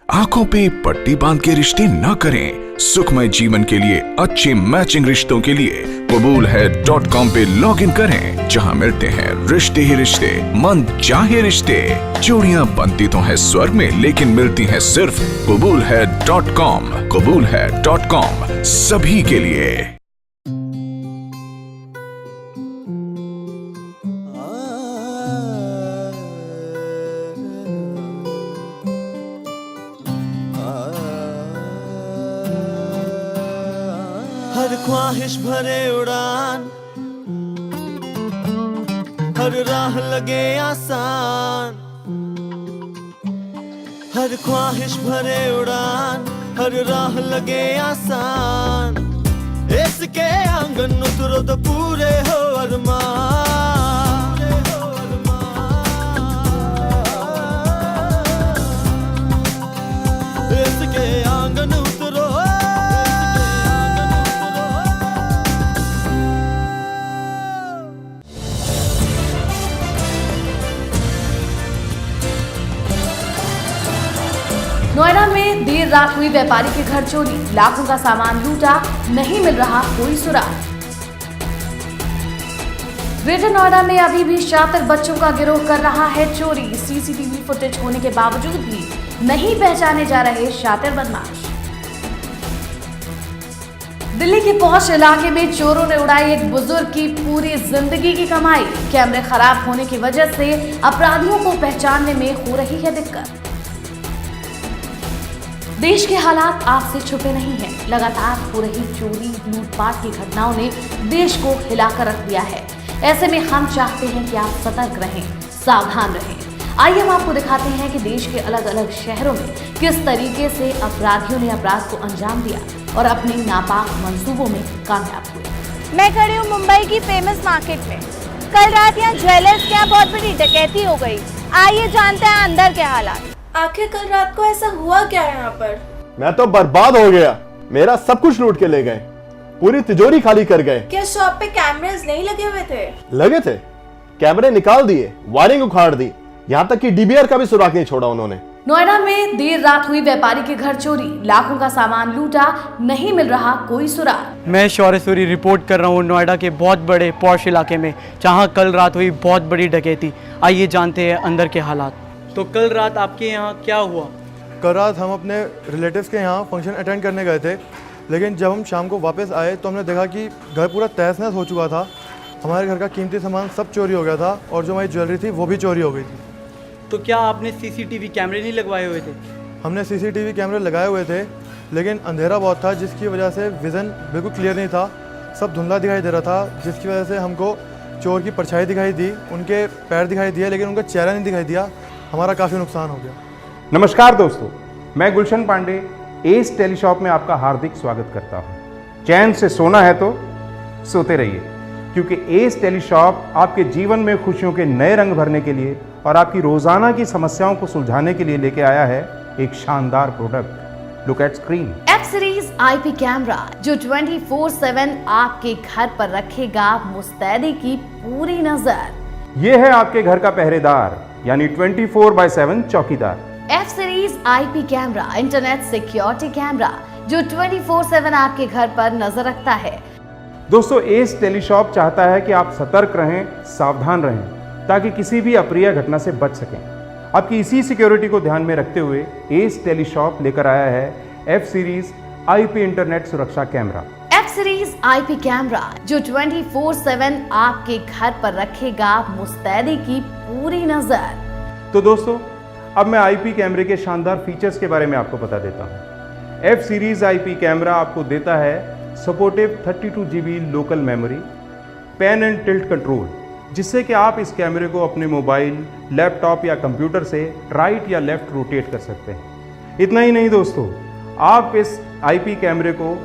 आंखों पे पट्टी बांध के रिश्ते न करें। सुखमय जीवन के लिए अच्छे मैचिंग रिश्तों के लिए कबूलहै.com पे लॉगिन करें, जहां मिलते हैं रिश्ते ही रिश्ते, मन चाहे रिश्ते। जोड़ियां बनती तो है स्वर्ग में, लेकिन मिलती हैं सिर्फ कबूलहै.com। कबूलहै.com सभी के लिए। हर ख्वाहिश भरे उड़ान, हर राह लगे आसान। हर ख्वाहिश भरे उड़ान, हर राह लगे आसान। इसके आंगन उतरो तो पूरे हो अरमान। इसके आंगन उतरो। नोएडा में देर रात हुई व्यापारी के घर चोरी, लाखों का सामान लूटा, नहीं मिल रहा कोई सुराग। ग्रेटर नोएडा में अभी भी शातिर बच्चों का गिरोह कर रहा है चोरी। सीसीटीवी फुटेज होने के बावजूद भी नहीं पहचाने जा रहे शातिर बदमाश। दिल्ली के पौष इलाके में चोरों ने उड़ाई एक बुजुर्ग की पूरी जिंदगी की कमाई। कैमरे खराब होने की वजह से अपराधियों को पहचानने में हो रही है दिक्कत। देश के हालात आपसे छुपे नहीं हैं। लगातार हो रही चोरी लूटपाट की घटनाओं ने देश को हिलाकर रख दिया है। ऐसे में हम चाहते हैं कि आप सतर्क रहें, सावधान रहें। आइए हम आपको दिखाते हैं कि देश के अलग अलग शहरों में किस तरीके से अपराधियों ने अपराध को अंजाम दिया और अपने नापाक मंसूबों में कामयाब हुए। मैं खड़ी हूँ मुंबई की फेमस मार्केट में। कल रात यहाँ ज्वेलर्स के यहाँ बहुत बड़ी डकैती हो गई। आइए जानते हैं अंदर के हालात। आखिर कल रात को ऐसा हुआ क्या यहाँ पर? मैं तो बर्बाद हो गया। मेरा सब कुछ लूट के ले गए, पूरी तिजोरी खाली कर गए। क्या शॉप पे कैमरेज नहीं लगे हुए थे? लगे थे, कैमरे निकाल दिए, वायरिंग उखाड़ दी, यहाँ तक कि डीबीआर का भी सुराग नहीं छोड़ा उन्होंने। नोएडा में देर रात हुई व्यापारी के घर चोरी, लाखों का सामान लूटा, नहीं मिल रहा कोई सुराग। मैं शौर्य सूरी रिपोर्ट कर रहा हूँ नोएडा के बहुत बड़े पौष इलाके में, जहाँ कल रात हुई बहुत बड़ी डकैती। आइए जानते हैं अंदर के हालात। तो कल रात आपके यहाँ क्या हुआ? कल रात हम अपने रिलेटिव्स के यहाँ फंक्शन अटेंड करने गए थे, लेकिन जब हम शाम को वापस आए तो हमने देखा कि घर पूरा तहस नहस हो चुका था। हमारे घर का कीमती सामान सब चोरी हो गया था और जो हमारी ज्वेलरी थी वो भी चोरी हो गई थी। तो क्या आपने सीसीटीवी कैमरे नहीं लगवाए हुए थे? हमने सीसीटीवी कैमरे लगाए हुए थे, लेकिन अंधेरा बहुत था, जिसकी वजह से विज़न बिल्कुल क्लियर नहीं था। सब धुंधला दिखाई दे रहा था, जिसकी वजह से हमको चोर की परछाई दिखाई दी, उनके पैर दिखाई दिए, लेकिन उनका चेहरा नहीं दिखाई दिया। हमारा काफ़ी नुकसान हो गया। नमस्कार दोस्तों, मैं गुलशन पांडे एस टेलीशॉप में आपका हार्दिक स्वागत करता हूं। चैन से सोना है तो सोते रहिए, क्योंकि एस टेलीशॉप आपके जीवन में खुशियों के नए रंग भरने के लिए और आपकी रोजाना की समस्याओं को सुलझाने के लिए लेके आया है एक शानदार product. Look at screen. F series IP camera जो 24/7 आपके घर पर रखेगा मुस्तैदी की पूरी नजर। ये है आपके घर का पहरेदार, यानी 24/7 चौकीदार। F series IP camera internet security camera जो 24/7 आपके घर पर नजर रखता है। दोस्तों, एस टेलीशॉप चाहता है कि आप सतर्क रहें, सावधान रहें, ताकि किसी भी अप्रिय घटना से बच सकें। आपकी इसी सिक्योरिटी को ध्यान में रखते हुए एस टेलीशॉप लेकर आया है एफ सीरीज आईपी इंटरनेट सुरक्षा camera. F series IP camera जो 24/7 आपके घर पर रखेगा मुस्तैदी की पूरी नजर। तो दोस्तों, अब मैं आईपी कैमरे के शानदार फीचर्स के बारे में आपको बता देता हूं। एफ सीरीज आईपी कैमरा आपको देता है supportive 32 GB local memory, pan and tilt control, जिससे कि आप इस कैमरे को अपने मोबाइल, लैपटॉप या कंप्यूटर से राइट या लेफ्ट रोटेट कर सकते हैं। इतना ही नहीं दोस्तों, आप इस आईपी कैमरे को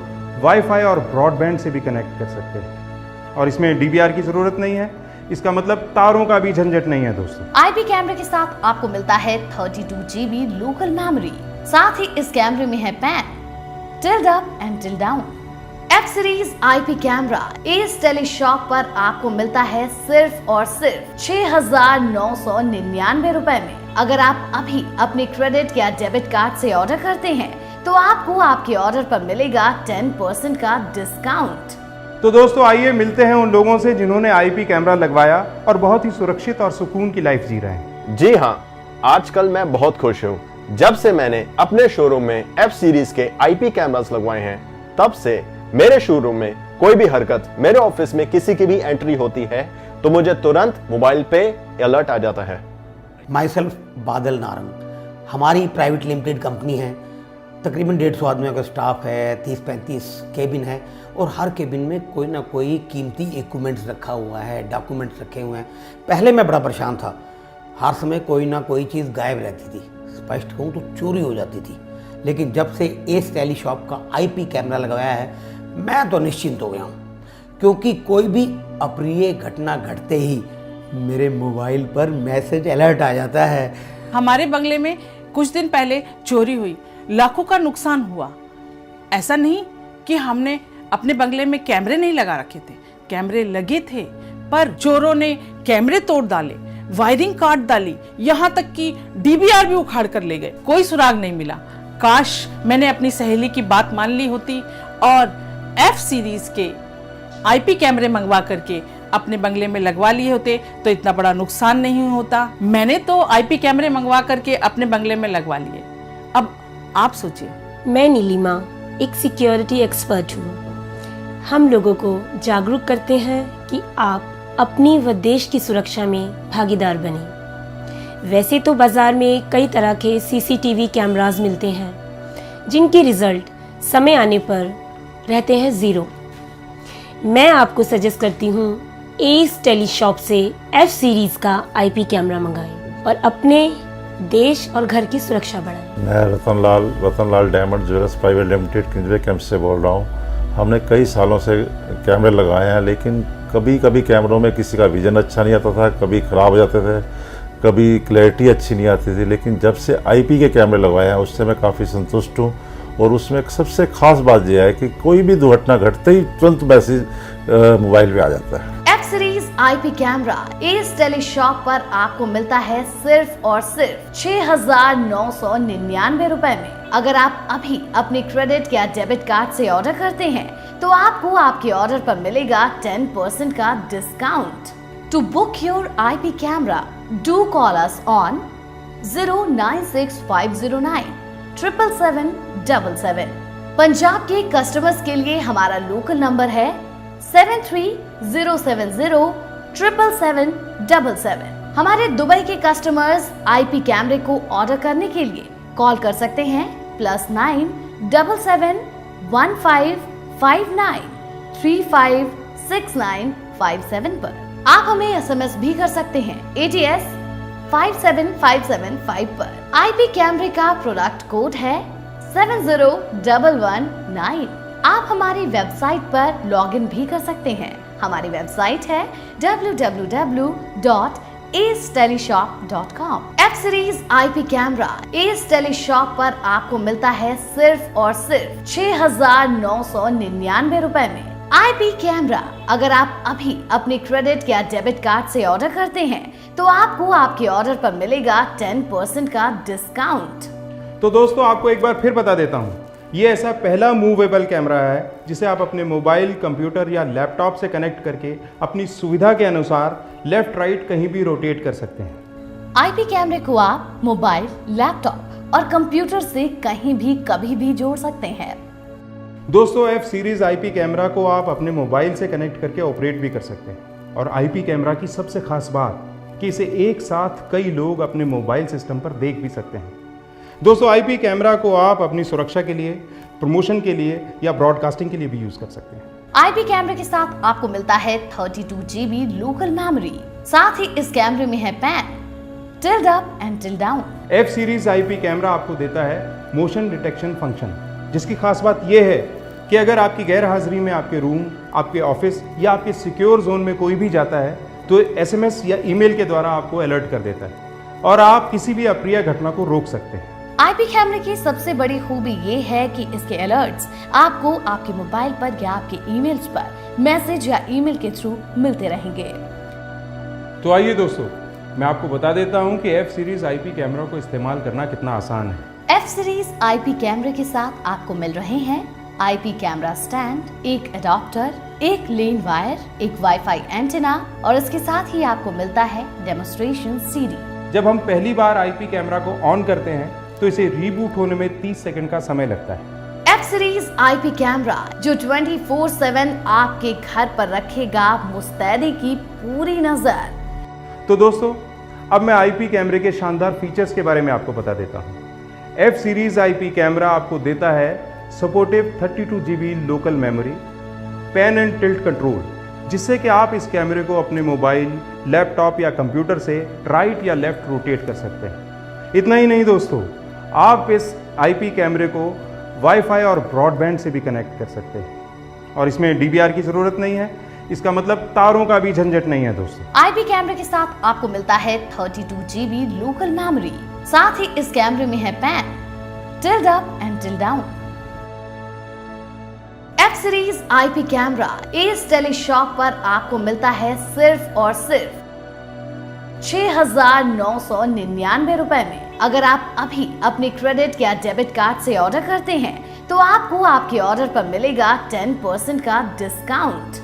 वाईफाई और ब्रॉडबैंड से भी कनेक्ट कर सकते हैं, और इसमें डीवीआर की ज़रूरत नहीं है। इसका मतलब तारों का भी झंझट नहीं है दोस्तों। आईपी कैमरे के साथ आपको मिलता है 32 GB लोकल मेमोरी। साथ ही इस कैमरे में है pan, tilt up and tilt down. F series IP camera Ace Teleshop पर आपको मिलता है सिर्फ और सिर्फ 6,999 रुपए में। अगर आप अभी अपने क्रेडिट या डेबिट कार्ड से ऑर्डर करते हैं तो आपको आपके ऑर्डर पर मिलेगा 10% का डिस्काउंट। तो दोस्तों आइए मिलते हैं उन लोगों से जिन्होंने आईपी कैमरा लगवाया और बहुत ही सुरक्षित और सुकून की लाइफ जी रहे हैं। जी हाँ, आजकल मैं बहुत खुश हूँ। जब से मैंने अपने शोरूम में एफ सीरीज के आईपी कैमरास लगवाए हैं, तब से मेरे शोरूम में कोई भी हरकत, मेरे ऑफिस में किसी की भी एंट्री होती है तो मुझे तुरंत मोबाइल पे अलर्ट आ जाता है। माई सेल्फ बादल नारंग, हमारी प्राइवेट लिमिटेड कंपनी है। तकरीबन 150 आदमियों का स्टाफ है, 30-35 केबिन है और हर केबिन में कोई ना कोई कीमती इक्विपमेंट्स रखा हुआ है, डॉक्यूमेंट्स रखे हुए हैं। पहले मैं बड़ा परेशान था, हर समय कोई ना कोई चीज़ गायब रहती थी, स्पष्ट कहूँ तो चोरी हो जाती थी। लेकिन जब से एस टेलीशॉप का आईपी कैमरा लगाया है, मैं तो निश्चिंत हो गया हूँ, क्योंकि कोई भी अप्रिय घटना घटते ही मेरे मोबाइल पर मैसेज अलर्ट आ जाता है। हमारे बंगले में कुछ दिन पहले चोरी हुई, लाखों का नुकसान हुआ। ऐसा नहीं कि हमने अपने बंगले में कैमरे नहीं लगा रखे थे, कैमरे लगे थे, पर चोरों ने कैमरे तोड़ डाले, वायरिंग काट डाली, यहाँ तक कि डीवीआर भी उखाड़ कर ले गए। कोई सुराग नहीं मिला। काश मैंने अपनी सहेली की बात मान ली होती और एफ सीरीज के आईपी कैमरे मंगवा करके अपने बंगले में लगवा लिए होते तो इतना बड़ा नुकसान नहीं होता। मैंने तो आईपी कैमरे मंगवा करके अपने बंगले में लगवा लिए। अब आप सोचिए। मैं नीलिमा एक सिक्योरिटी एक्सपर्ट हूँ। हम लोगों को जागरूक करते हैं कि आप अपनी व देश की सुरक्षा में भागीदार बने। वैसे तो बाजार में कई तरह के सीसीटीवी कैमरास मिलते हैं जिनके रिजल्ट समय आने पर रहते हैं ज़ीरो। मैं आपको सजेस्ट करती हूँ एस टेलीशॉप से एफ सीरीज का आईपी कैमरा मंगाएं और अपने देश और घर की सुरक्षा बढ़ाएं। मैं Ratan Lal Diamond Jewellers Private Limited Kingsway Camp से बोल रहा हूँ। हमने कई सालों से कैमरे लगाए हैं, लेकिन कभी कभी कैमरों में किसी का विजन अच्छा नहीं आता था, कभी ख़राब हो जाते थे, कभी क्लैरिटी अच्छी नहीं आती थी। लेकिन जब से आईपी के कैमरे लगवाए हैं उससे मैं काफ़ी संतुष्ट हूँ। और उसमें सबसे खास बात यह है कि कोई भी दुर्घटना घटते ही तुरंत मैसेज मोबाइल पे आ जाता है। F series IP camera Ace Teleshop पर आपको मिलता है सिर्फ और सिर्फ 6,999 रुपए में। अगर आप अभी अपने क्रेडिट या डेबिट कार्ड से ऑर्डर करते हैं तो आपको आपके ऑर्डर पर मिलेगा 10% का discount. To book your IP camera do call us on 09650977777। Punjab के कस्टमर्स के लिए हमारा लोकल नंबर है 7307077777। हमारे दुबई के कस्टमर्स आईपी कैमरे को ऑर्डर करने के लिए कॉल कर सकते हैं +9 7715935697 पर। आप हमें SMS भी कर सकते हैं ATS 57575 पर। आईपी कैमरे का प्रोडक्ट कोड है 70119। आप हमारी वेबसाइट पर लॉगिन भी कर सकते हैं। हमारी वेबसाइट है www.aceteleshop.com। F series IP camera Ace Teleshop पर आपको मिलता है सिर्फ और सिर्फ 6,999 रुपए में। आईपी कैमरा अगर आप अभी अपने क्रेडिट या डेबिट कार्ड से ऑर्डर करते हैं तो आपको आपके ऑर्डर पर मिलेगा 10% का डिस्काउंट। तो दोस्तों आपको एक बार फिर बता देता हूँ, ये ऐसा पहला मूवेबल कैमरा है जिसे आप अपने मोबाइल, कंप्यूटर या लैपटॉप से कनेक्ट करके अपनी सुविधा के अनुसार लेफ्ट राइट कहीं भी रोटेट कर सकते हैं। आईपी कैमरे को आप मोबाइल, लैपटॉप और कंप्यूटर से कहीं भी कभी भी जोड़ सकते हैं। दोस्तों एफ सीरीज आईपी कैमरा को आप अपने मोबाइल से कनेक्ट करके ऑपरेट भी कर सकते हैं। और आईपी कैमरा की सबसे खास बात कि इसे एक साथ कई लोग अपने मोबाइल सिस्टम पर देख भी सकते हैं। दोस्तों आईपी कैमरा को आप अपनी सुरक्षा के लिए, प्रमोशन के लिए या ब्रॉडकास्टिंग के लिए भी यूज कर सकते हैं। आईपी कैमरे के साथ आपको मिलता है 32 GB लोकल मेमोरी। साथ ही इस कैमरे में है pan, tilde up and tilde down. F series IP camera आपको देता है मोशन डिटेक्शन फंक्शन, जिसकी खास बात यह है कि अगर आपकी गैर हाजिरी में आपके रूम, आपके ऑफिस या आपके सिक्योर जोन में कोई भी जाता है तो SMS या ईमेल के द्वारा आपको अलर्ट कर देता है और आप किसी भी अप्रिय घटना को रोक सकते हैं। आईपी कैमरे की सबसे बड़ी खूबी ये है कि इसके अलर्ट्स आपको आपके मोबाइल पर या आपके ईमेल्स पर मैसेज या ईमेल के थ्रू मिलते रहेंगे। तो आइए दोस्तों, मैं आपको बता देता हूं कि एफ सीरीज आईपी कैमरा को इस्तेमाल करना कितना आसान है। एफ सीरीज आईपी कैमरे के साथ आपको मिल रहे हैं आईपी कैमरा स्टैंड, एक अडॉप्टर, एक लेन वायर, एक वाईफाई एंटीना और इसके साथ ही आपको मिलता है डेमोन्स्ट्रेशन सीडी। जब हम पहली बार आईपी कैमरा को ऑन करते हैं तो इसे रीबूट होने में 30 सेकंड का समय लगता है। एफ सीरीज आईपी कैमरा जो 24/7 आपके घर पर रखेगा मुस्तैदी की पूरी नजर। तो दोस्तों, अब मैं आईपी कैमरे के शानदार फीचर्स के बारे में आपको बता देता हूं। एफ सीरीज आईपी कैमरा आपको देता है supportive 32 GB local memory, pan and tilt control, जिससे कि आप इस कैमरे को अपने मोबाइल, लैपटॉप या कंप्यूटर से राइट या लेफ्ट रोटेट कर सकते हैं। इतना ही नहीं दोस्तों, आप इस आईपी कैमरे को वाईफाई और ब्रॉडबैंड से भी कनेक्ट कर सकते हैं और इसमें डीवीआर की ज़रूरत नहीं है। इसका मतलब तारों का भी झंझट नहीं है दोस्तों। आईपी कैमरे के साथ आपको मिलता है 32 GB लोकल मेमोरी। साथ ही इस कैमरे में है pan, tilt up and tilt down. F series IP camera Ace Teleshop पर आपको मिलता है सिर्फ और सिर्फ 6,999 रुपए में। अगर आप अभी अपने क्रेडिट या डेबिट कार्ड से ऑर्डर करते हैं तो आपको आपके ऑर्डर पर मिलेगा 10% का डिस्काउंट।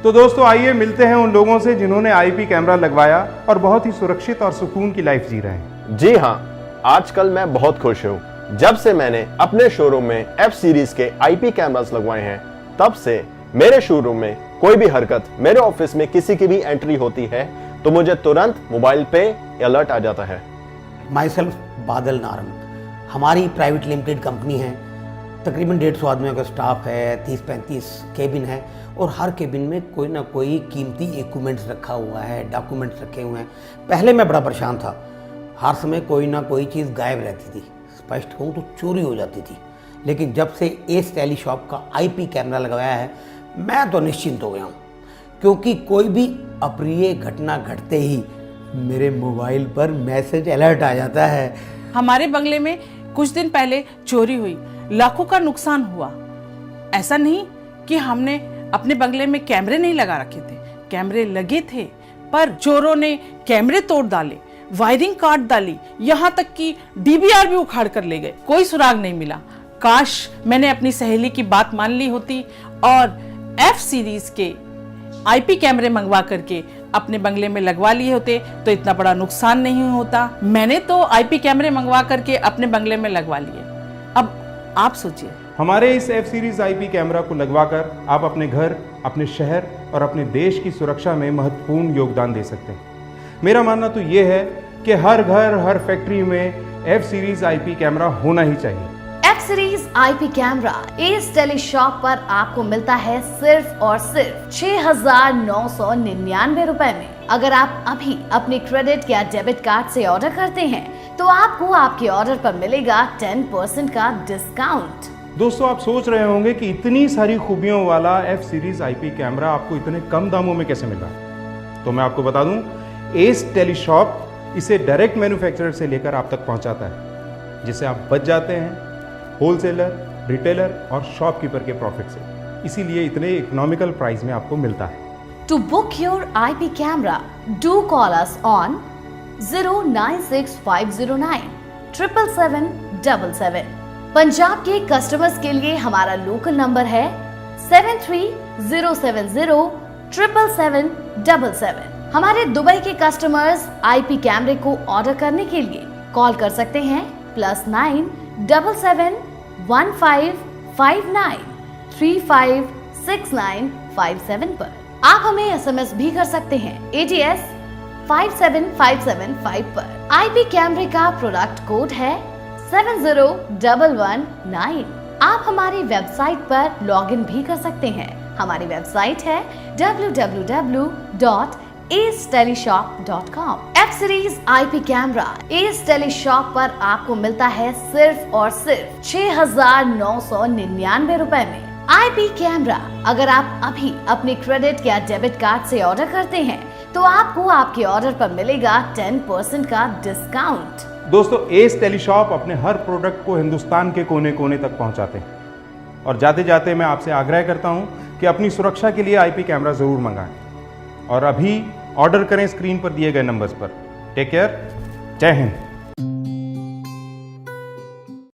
तो दोस्तों, आइए मिलते हैं उन लोगों से जिन्होंने आईपी कैमरा लगवाया और बहुत ही सुरक्षित और सुकून की लाइफ जी रहे हैं। जी हाँ, आजकल मैं बहुत खुश हूँ। जब से मैंने अपने शोरूम में एफ सीरीज के आईपी कैमरास लगवाए हैं, तब से मेरे शोरूम में कोई भी हरकत, मेरे ऑफिस में किसी की भी एंट्री होती है तो मुझे तुरंत मोबाइल पे अलर्ट आ जाता है। माई सेल्फ बादल नारंग, हमारी प्राइवेट लिमिटेड कंपनी है। तकरीबन 150 आदमियों का स्टाफ है, 30-35 केबिन है और हर केबिन में कोई ना कोई कीमती इक्विपमेंट्स रखा हुआ है, डॉक्यूमेंट्स रखे हुए हैं। पहले मैं बड़ा परेशान था, हर समय कोई ना कोई चीज़ गायब रहती थी, स्पष्ट कहूँ तो चोरी हो जाती थी। लेकिन जब से एस टेलीशॉप का आईपी कैमरा लगवाया है, मैं तो निश्चिंत हो गया हूँ, क्योंकि कोई भी अप्रिय घटना घटते ही मेरे मोबाइल पर मैसेज अलर्ट आ जाता है। हमारे बंगले में कुछ दिन पहले चोरी हुई, लाखों का नुकसान हुआ। ऐसा नहीं कि हमने अपने बंगले में कैमरे नहीं लगा रखे थे, कैमरे लगे थे, पर चोरों ने कैमरे तोड़ डाले, वायरिंग काट डाली, यहाँ तक कि डीवीआर भी उखाड़ कर ले गए। कोई सुराग नहीं मिला। काश मैंने अपनी सहेली की बात मान ली होती और एफ सीरीज के आईपी कैमरे मंगवा करके अपने बंगले में लगवा लिए होते तो इतना बड़ा नुकसान नहीं होता। मैंने तो आईपी कैमरे मंगवा करके अपने बंगले में लगवा लिए। अब आप सोचिए। हमारे इस एफ सीरीज आईपी कैमरा को लगवाकर आप अपने घर, अपने शहर और अपने देश की सुरक्षा में महत्वपूर्ण योगदान दे सकते हैं। मेरा मानना तो ये है कि हर घर, हर फैक्ट्री में एफ सीरीज आईपी कैमरा होना ही चाहिए। F series IP camera Ace Teleshop पर आपको मिलता है सिर्फ और सिर्फ 6,999 रुपए में। अगर आप अभी अपने क्रेडिट या डेबिट कार्ड से ऑर्डर करते हैं तो आपको आपके ऑर्डर पर मिलेगा 10% का डिस्काउंट। दोस्तों, आप सोच रहे होंगे कि इतनी सारी खूबियों वाला एफ सीरीज आईपी कैमरा आपको इतने कम दामों में कैसे मिला। तो मैं आपको बता दूं, एस टेलीशॉप इसे डायरेक्ट मैन्युफैक्चरर से लेकर आप तक पहुंचाता है, जिससे आप बच जाते हैं होलसेलर, रिटेलर और शॉपकीपर के प्रॉफिट से। इसीलिए इतने इकोनॉमिकल प्राइस में आपको मिलता है। To book your IP camera, do call us on 09650977777। Punjab के कस्टमर्स के लिए हमारा लोकल नंबर है 7307077777। हमारे दुबई के कस्टमर्स आईपी कैमरे को ऑर्डर करने के लिए कॉल कर सकते हैं +9 771593569757 पर। आप हमें SMS भी कर सकते हैं ATS 57575 पर। आईपी कैमरे का प्रोडक्ट कोड है 70119। आप हमारी वेबसाइट पर लॉगिन भी कर सकते हैं। हमारी वेबसाइट है www.acetelyshop.com। F series IP camera Ace Teleshop पर आपको मिलता है सिर्फ और सिर्फ 6,999 रुपए में। आईपी कैमरा अगर आप अभी अपने क्रेडिट या डेबिट कार्ड से ऑर्डर करते हैं तो आपको आपके ऑर्डर पर मिलेगा 10% का डिस्काउंट। दोस्तों, एस टेलीशॉप अपने हर प्रोडक्ट को हिंदुस्तान के कोने कोने तक पहुंचाते हैं। और जाते जाते मैं आपसे आग्रह करता हूं कि अपनी सुरक्षा के लिए आईपी कैमरा ज़रूर मंगाएं और अभी ऑर्डर करें स्क्रीन पर दिए गए नंबर्स पर। Take care. जय हिंद।